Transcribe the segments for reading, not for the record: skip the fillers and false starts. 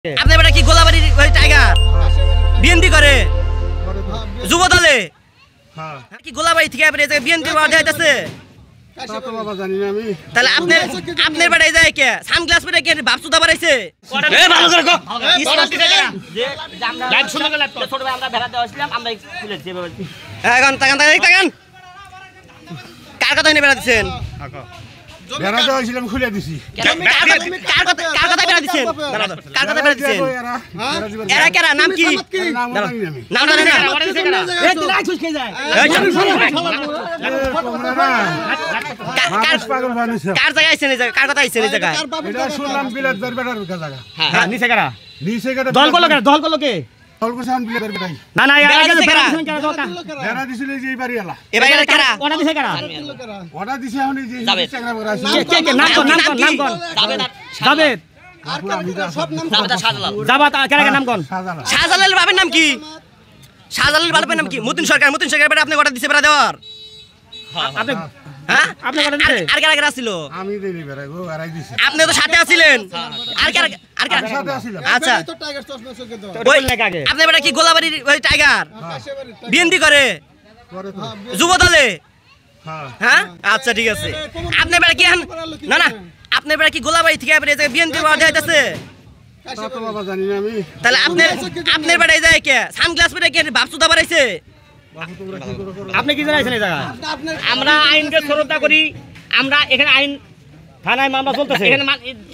আপনার বেটা কি গোলাবাড়ির ওই টাইগার বিএনপি করে যুব দলে কি গোলাবাড়ি থেকে বিএনপি দেখাইতেছে তাহলে আপনার বেটাই যায় কে সানগ্লাস পরে কে বাপসুদা বাড়াইছে এখন কার কথা নিয়ে বেড়া দিচ্ছেন খুলে দিছি কার কথা বেড়া দিচ্ছেন কার কথা বেড়া দিচ্ছেন এরা কেরা নাম কি নাম জানেন না কার জায়গায় আইছেন এই জায়গা কার কথা আইছেন এই জায়গা এটা শুনলাম বিলাত বেটার জায়গা হ্যাঁ নিচে কারা দল করলো কে দল কোসান বিলাত বেটাই না না এরা দিছে কারা বেরা দিছিল যে এই বাড়িওয়ালা এই বাড়িওয়ালা কারা ওটা দিছে কারা ওটা দিছে এখন এই যে ইনস্টাগ্রাম করে আছে কে নাম কোন জাবেদ জাবাত কারা নাম কোন শাহজালাল বাবার নাম কি শাহজালাল বাবার নাম কি মতিন সরকার বেটা আপনি অর্ডার দিছে বেটা দেওয়ার আপনি হ্যাঁ আপনি অর্ডার দিছে আর কারা ছিল আমি দেইনি বেরা গো আরাই দিছি আপনি তো সাথে আছিলেন আর কারা সাথে আছিলাম আচ্ছা তো টাইগার চশমা চোখে দাও ওই আগে আপনি বেটা কি গোলাবাড়ির ওই টাইগার বিএনপি করে যুব দলে হ্যাঁ আচ্ছা ঠিক আছে আপনি বেটা কি না না আপনি বেটা কি গোলাবাড়ি থেকে বিএনপি দেখাইতেছে তা তো বাবা জানি না আমি তাহলে আপনার বেটাই যায় কে সানগ্লাস পরে কে বাপসুদা বাড়াইছে আপনি কি জানাইছেন এই জায়গা আমরা আইনকে শ্রদ্ধা করি আমরা এখানে আইন থানায় মামলা চলতেছে এখানে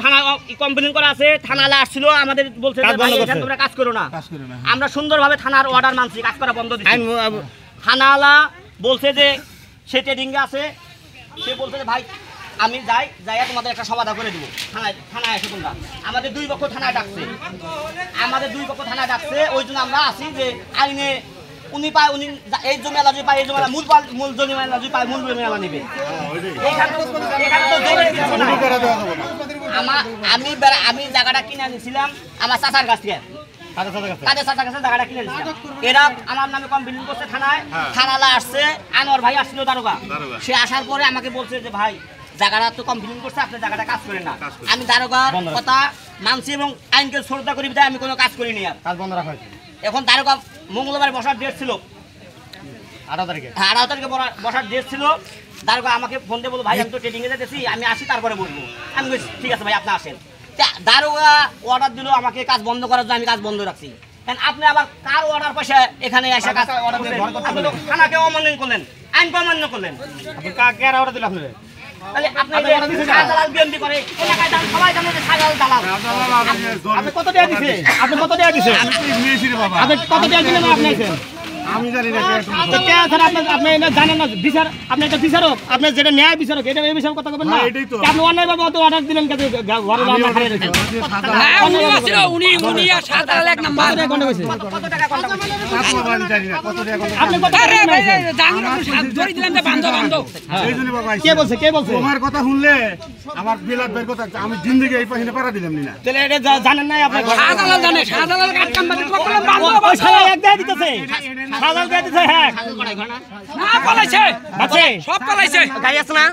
থানা কমপ্লেইন করা আছে থানালে আসছিল আমাদের বলছে যে ভাই এখানে তোমরা কাজ করো না আমরা সুন্দরভাবে থানার অর্ডার মানছি কাজ করা বন্ধ দিছি থানালা বলছে যে সে ট্রেডিং এ আছে সে বলছে যে ভাই আমি যাই তোমাদের একটা সমাধান করে দিব থানায় এসে তোমরা আমাদের দুই পক্ষ থানায় ডাকছে ওই জন্য আমরা আছি যে আইনে উনি এই জমি এলাজি পায় এই জমি মূল জমি এলাজি পায় মূল জমি এলা নিবে আমি জায়গাটা কিনে আনিছিলাম আমার চাচার কাছ থেকে জায়গাটা কিনে নিয়েছিলাম এরা আমার নামে কমপ্লেইন করছে থানালা আসছে আনোয়ার ভাই আসছিল দারোগা সে আসার পরে আমাকে বলছে যে ভাই জায়গাটা তো কমপ্লেইন করছে আপনি জায়গাটা কাজ করেন না আমি দারোগার কথা মানছি এবং আইনকে শ্রদ্ধা করি বিধায় আমি কোনো কাজ করিনি আর কাজ বন্ধ রাখা হয়েছে এখন দারোগা মঙ্গলবার বসার ডেট ছিল 18 তারিখে বসার ডেট ছিল দারোগা আমাকে ফোন দিয়ে বলল ভাই আমি তো ট্রেডিং এ যেতেছি আমি আসি তারপরে বলবো আমি বলছি ঠিক আছে ভাই আপনি আসেন দারোগা অর্ডার দিল আমাকে কাজ বন্ধ করার জন্য আমি কাজ বন্ধ রাখছি আপনি আবার কার অর্ডার পয়সা এখানে এসে কাজ অর্ডার দিলেন আপনি তো থানাকে অমান্য করলেন আইন অমান্য করলেন আপনি কাকে অর্ডার দিলেন আপনি শাহজালাল বিএনপি করে এলাকায় সবাই জানে যে শাহজালাল দালাল আপনি কত টাকা দিছেন আপনি কত টাকা দিছেন আমি নিয়েছি রে বাবা আপনি কত টাকা দিলেন আপনি আমি জানি না কে আছেন আপনি জানেন না বিচার আপনি একটা বিচারক আপনি যেটা ন্যায় বিচারক এটা এই বিষয়ে কথা বলবেন না আপনি অন্যায় ভাবে অত অর্ডার দিলেন কেন ঘরে রান্না খাইয়ে রেখেছেন হ্যাঁ উনি আসছিল উনি আর শাহজালাল এক নাম্বার কত টাকা কোনটা আমি জানি না কত টাকা আপনি কত আরে জানি না ধরে দিলেন যে বান্ধব এইজন্য বাবা কে বলছে তোমার কথা শুনলে আমার বিলাত ভাইয়ের কথা আমি জিন্দেগি এই পাহিনে পারা দিলাম না তাহলে এটা জানেন না আপনি শাহজালাল জানে শাহজালাল কাট কাম্বাদি বললাম বান্ধব ওই শালা এক দেয়া দিতেছে শাহজালাল দেয়া দিতেছে হ্যাঁ না পালাইছে আছে সব পালাইছে গাড়ি আছে না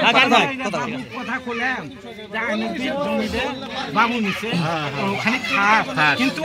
গাড়ি ভাই কথা কইলাম যে আমি জমিতে বাবু নিছে ওখানে কিন্তু